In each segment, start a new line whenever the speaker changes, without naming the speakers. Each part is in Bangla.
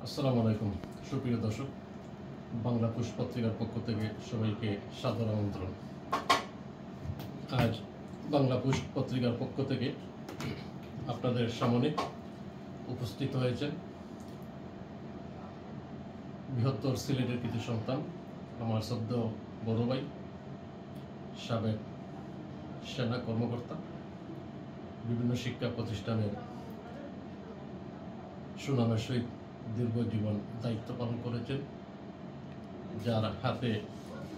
আসসালামু আলাইকুম সুপ্রিয় দর্শক, বাংলা পুশ পত্রিকার পক্ষ থেকে সবাইকে সাদর আমন্ত্রণ। আজ বাংলা পুশ পত্রিকার পক্ষ থেকে আপনাদের সামনে উপস্থিত হয়েছেন বৃহত্তর সিলেটের কৃতি সন্তান, আমার সদ্য বড় ভাই, সাবেক সেনা কর্মকর্তা, বিভিন্ন শিক্ষা প্রতিষ্ঠানের সুনামের সহিত দীর্ঘ জীবন দায়িত্ব পালন করেছেন, যার হাতে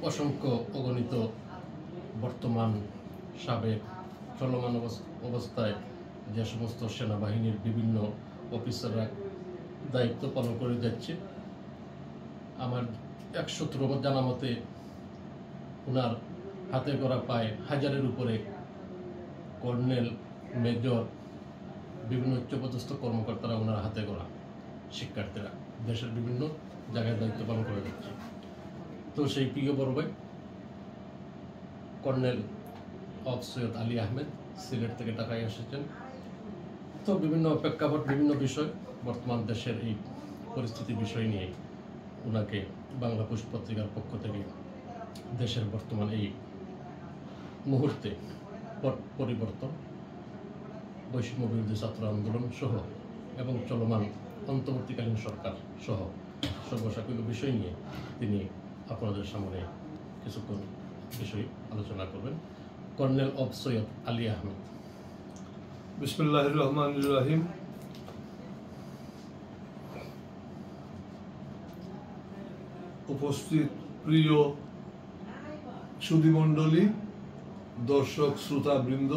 অসংখ্য অগণিত বর্তমান, সাবেক, চলমান অবস্থায় যে সমস্ত সেনাবাহিনীর বিভিন্ন অফিসাররা দায়িত্ব পালন করে যাচ্ছে। আমার এক সূত্র জানা মতে ওনার হাতে করা প্রায় 1000-এর উপরে কর্নেল, মেজর, বিভিন্ন উচ্চপদস্থ কর্মকর্তারা ওনার হাতে করা শিক্ষার্থীরা দেশের বিভিন্ন জায়গায় দায়িত্ব পালন করে যাচ্ছে। তো সেই প্রিয় বড় ভাই কর্নেল অফ সৈয়দ আলী আহমেদ সিলেট থেকে ঢাকায় এসেছেন। তো বিভিন্ন প্রেক্ষাপট, বিভিন্ন বিষয়, বর্তমান দেশের এই পরিস্থিতি বিষয় নিয়ে ওনাকে বাংলা পুশ পত্রিকার পক্ষ থেকে দেশের বর্তমান এই মুহূর্তে পট পরিবর্তন, বৈষম্য বিরোধী ছাত্র আন্দোলন সহ এবং চলমান অন্তর্বর্তীকালীন সরকার সহ সর্বসাকল্য বিষয় নিয়ে তিনি আপনাদের সামনে কিছুক্ষণ বিষয় আলোচনা করবেন। Colonel of Syed Ali Ahmed.
বিসমিল্লাহির রহমানির রহিম। উপস্থিত প্রিয় সুধীমণ্ডলী, দর্শক শ্রোতাবৃন্দ,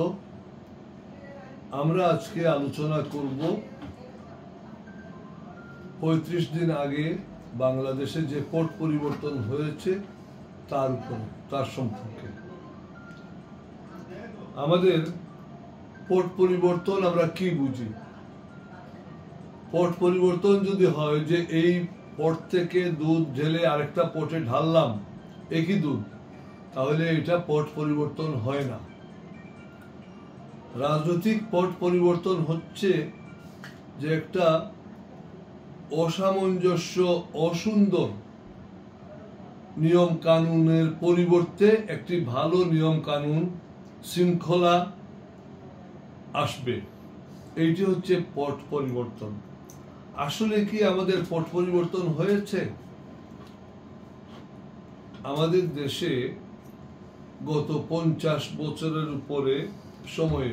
আমরা আজকে আলোচনা করব 35 দিন আগে বাংলাদেশে যে পট পরিবর্তন হয়েছে তার উপর, তার সম্পর্কে। আমাদের পট পরিবর্তন আমরা কি বুঝি? পট পরিবর্তন যদি হয় যে এই পট থেকে দুধ ঢেলে আরেকটা পটে ঢাললাম, একই দুধ, তাহলে এটা পট পরিবর্তন হয় না। রাজনৈতিক পট পরিবর্তন হচ্ছে যে একটা অসামঞ্জস্য, অসুন্দর নিয়ম কানুনের পরিবর্তে একটি ভালো নিয়ম কানুন, শৃঙ্খলা আসবে। এইটি হচ্ছে পট পরিবর্তন। আসলে কি আমাদের পট পরিবর্তন হয়েছে? আমাদের দেশে গত 50 বছরের উপরে সময়ে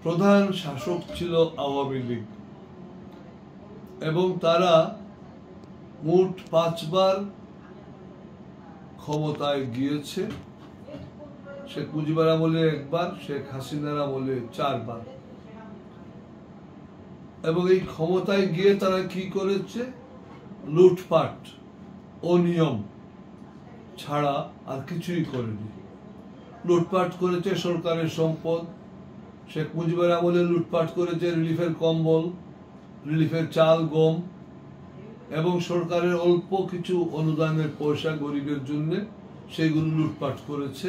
প্রধান শাসক ছিল আওয়ামী লীগ এবং তারা মোট 5 বার ক্ষমতায় গিয়েছে। শেখ মুজিবুর আমলে 1 বার, শেখ হাসিনার আমলে 4 বার। এবং এই ক্ষমতায় গিয়ে তারা কি করেছে? লুটপাট, অনিয়ম ছাড়া আর কিছুই করেনি। লুটপাট করেছে সরকারের সম্পদ। শেখ মুজিবুর আমলে লুটপাট করেছে রিলিফের কম্বল, রিলিফের চাল, গম এবং সরকারের অল্প কিছু অনুদানের পয়সা গরিবের জন্য, সেইগুলো লুটপাট করেছে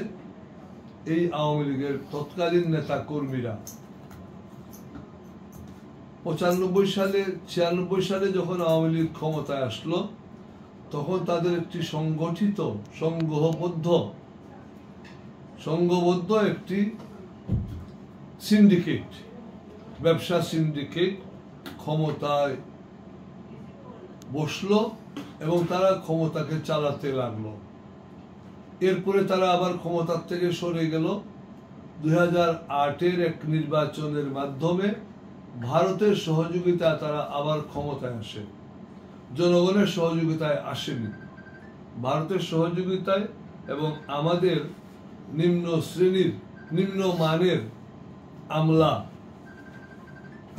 এই আওয়ামী লীগের তৎকালীন নেতা কর্মীরা। 95 সালে, 96 সালে যখন আওয়ামী লীগ ক্ষমতায় আসলো, তখন তাদের একটি সংগঠিত, সংঘবদ্ধ একটি সিন্ডিকেট, ব্যবসা সিন্ডিকেট ক্ষমতায় বসলো এবং তারা ক্ষমতাকে চালাতে লাগলো। এরপরে তারা আবার ক্ষমতার থেকে সরে গেল। 2008-এর এক নির্বাচনের মাধ্যমে ভারতের সহযোগিতায় তারা আবার ক্ষমতায় আসে। জনগণের সহযোগিতায় আসেনি, ভারতের সহযোগিতায় এবং আমাদের নিম্ন শ্রেণীর, নিম্ন মানের আমলা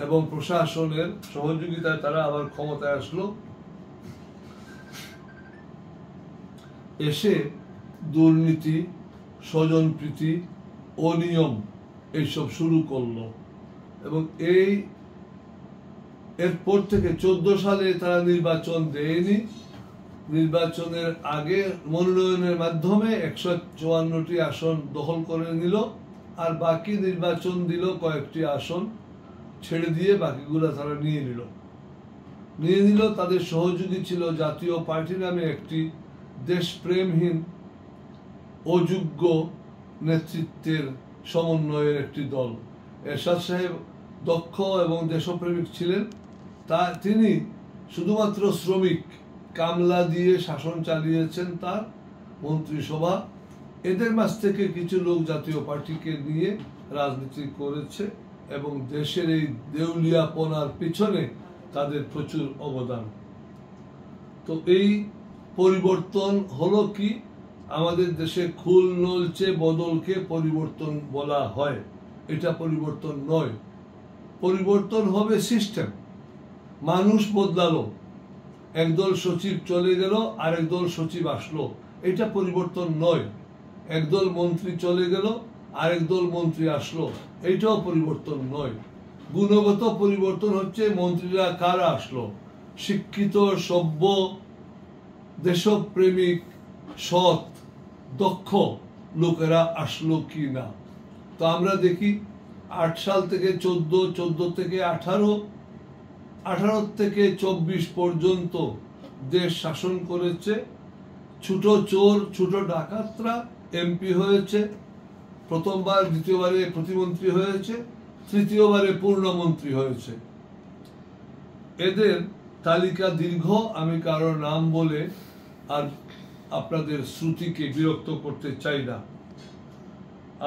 এবং প্রশাসনের সহযোগিতায় তারা আবার ক্ষমতায় আসলো। এসে দুর্নীতি, স্বজনপ্রীতি, অনিয়ম এইসব শুরু করলো এবং এরপর থেকে 14 সালে তারা নির্বাচন দেয়নি। নির্বাচনের আগে মনোনয়নের মাধ্যমে 154টি আসন দখল করে নিল, আর বাকি নির্বাচন দিল কয়েকটি আসন ছেড়ে দিয়ে, বাকিগুলো তারা নিয়ে নিল। নিয়ে নিল। তাদের সহযোগী ছিল জাতীয় পার্টি নামে একটি দেশপ্রেমহীন অযোগ্য নেতৃত্বের সমন্বয়ের একটি দল। এরশাদ সাহেব দক্ষ এবং দেশপ্রেমিক ছিলেন। তিনি শুধুমাত্র শ্রমিক কামলা দিয়ে শাসন চালিয়েছেন তার মন্ত্রিসভা। এদের মাঝ থেকে কিছু লোক জাতীয় পার্টিকে নিয়ে রাজনীতি করেছে এবং দেশের এই দেউলিয়াপনার পিছনে তাদের প্রচুর অবদান। তো এই পরিবর্তন হলো কি? আমাদের দেশে খুল নলচে বদলকে পরিবর্তন বলা হয়, এটা পরিবর্তন নয়। পরিবর্তন হবে সিস্টেম। মানুষ বদলালো, একদল সচিব চলে গেল, আরেক দল সচিব আসলো, এটা পরিবর্তন নয়। একদল মন্ত্রী চলে গেল, আরেক দল মন্ত্রী আসলো, এইটাও পরিবর্তন নয়। গুণগত পরিবর্তন হচ্ছে মন্ত্রীরা কারা আসলো, শিক্ষিত, সভ্য, দেশপ্রেমিক, সৎ, দক্ষ লোকেরা আসলো কি না। তো আমরা দেখি 8 সাল থেকে 14, 14 থেকে 18, 18 থেকে 24 পর্যন্ত দেশ শাসন করেছে ছোট চোর, ছোট ডাকাতরা এমপি হয়েছে, প্রথমবার, দ্বিতীয়বারে প্রতিমন্ত্রী হয়েছে, তৃতীয়বারে পূর্ণমন্ত্রী হয়েছে। এদের তালিকা দীর্ঘ, আমি কারো নাম বলে আর আপনাদের শ্রুতিকে বিরক্ত করতে চাই না।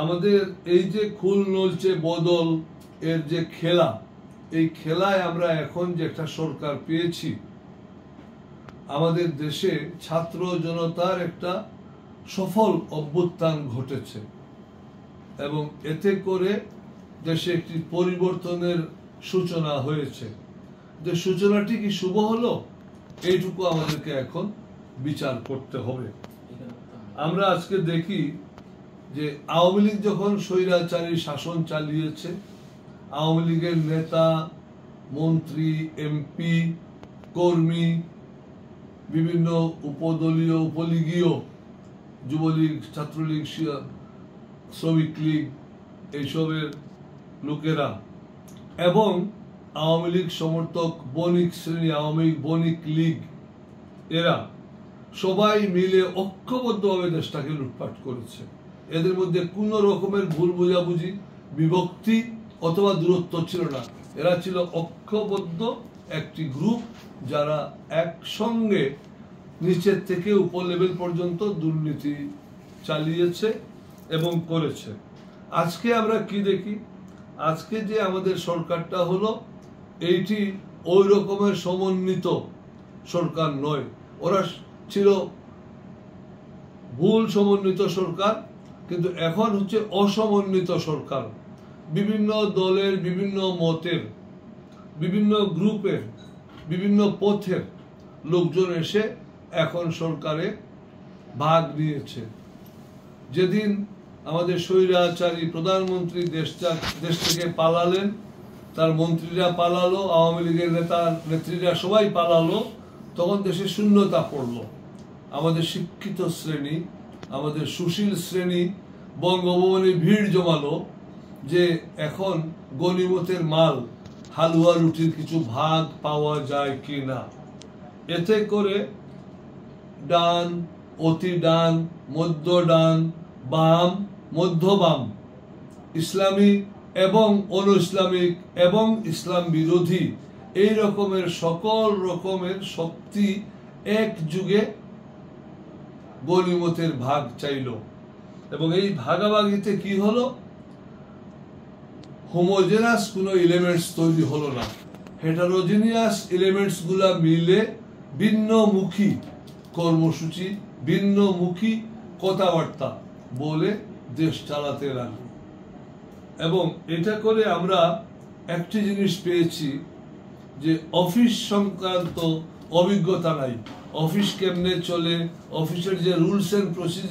আমাদের এই যে খুল নলচে বদল এর যে খেলা, এই খেলায় আমরা এখন যে একটা সরকার পেয়েছি, আমাদের দেশে ছাত্র জনতার একটা সফল অভ্যুত্থান ঘটেছে এবং এতে করে দেশে একটি পরিবর্তনের সূচনা হয়েছে। যে সূচনাটি কি শুভ হলো, এইটুকু আমাদেরকে এখন বিচার করতে হবে। আমরা আজকে দেখি যে আওয়ামী লীগ যখন স্বৈরাচারী শাসন চালিয়েছে, আওয়ামী লীগের নেতা, মন্ত্রী, এমপি, কর্মী, বিভিন্ন উপদলীয়, উপলীগীয়, যুবলীগ, ছাত্রলীগ, শ্রমিক লীগ, এইসবের লোকেরা এবং আওয়ামী লীগ সমর্থক বণিক শ্রেণী, আওয়ামী বণিক লীগ, এরা সবাই মিলে ঐক্যবদ্ধভাবে দেশটাকে লুটপাট করেছে। এদের মধ্যে কোন রকমের ভুল বোঝাবুঝি, বিভক্তি অথবা দূরত্ব ছিল না। এরা ছিল ঐক্যবদ্ধ একটি গ্রুপ, যারা একসঙ্গে নিচের থেকে উপর লেভেল পর্যন্ত দুর্নীতি চালিয়েছে এবং করেছে। আজকে আমরা কি দেখি? আজকে যে আমাদের সরকারটা হলো, এইটি ওই রকমের সমন্বিত সরকার নয়। ওরা ছিল ভুল সমন্বিত সরকার, কিন্তু এখন হচ্ছে অসমন্বিত সরকার। বিভিন্ন দলের, বিভিন্ন মতের, বিভিন্ন গ্রুপের, বিভিন্ন পথের লোকজন এসে এখন সরকারে ভাগ নিয়েছে। যেদিন আমাদের স্বৈরাচারী প্রধানমন্ত্রী দেশ থেকে পালালেন, তার মন্ত্রীরা পালালো, আওয়ামী লীগের নেতা নেত্রীরা সবাই পালালো, তখন দেশে শূন্যতা পড়লো। আমাদের শিক্ষিত শ্রেণী, আমাদের সুশীল শ্রেণী বঙ্গভবনে ভিড় জমালো যে এখন গনিমতের মাল, হালুয়া রুটির কিছু ভাগ পাওয়া যায় কি না। এতে করে ডান, অতি ডান, মধ্য ডান, বাম, মধ্য বাম, ইসলামী এবং অন ইসলামিক এবং ইসলাম বিরোধী, এই রকমের সকল রকমের শক্তি এক যুগে গনিমতের ভাগ চাইল। এবং এই ভাগাভাগিতে কি হলো? হোমোজেনাস কোনো এলিমেন্টস তৈরি হলো না। হেটারোজেনিয়াস এলিমেন্টস গুলা মিলে ভিন্নমুখী কর্মসূচি, ভিন্নমুখী কথাবার্তা বলে দেশ চালাতে লাগলো। এবং এটা করে আমরা একটি জিনিস পেয়েছি যে অফিস সংক্রান্ত অভিজ্ঞতা নাই। অফিস কেমনে চলে, অফিসের যে রুলস এন্ড প্রসিজার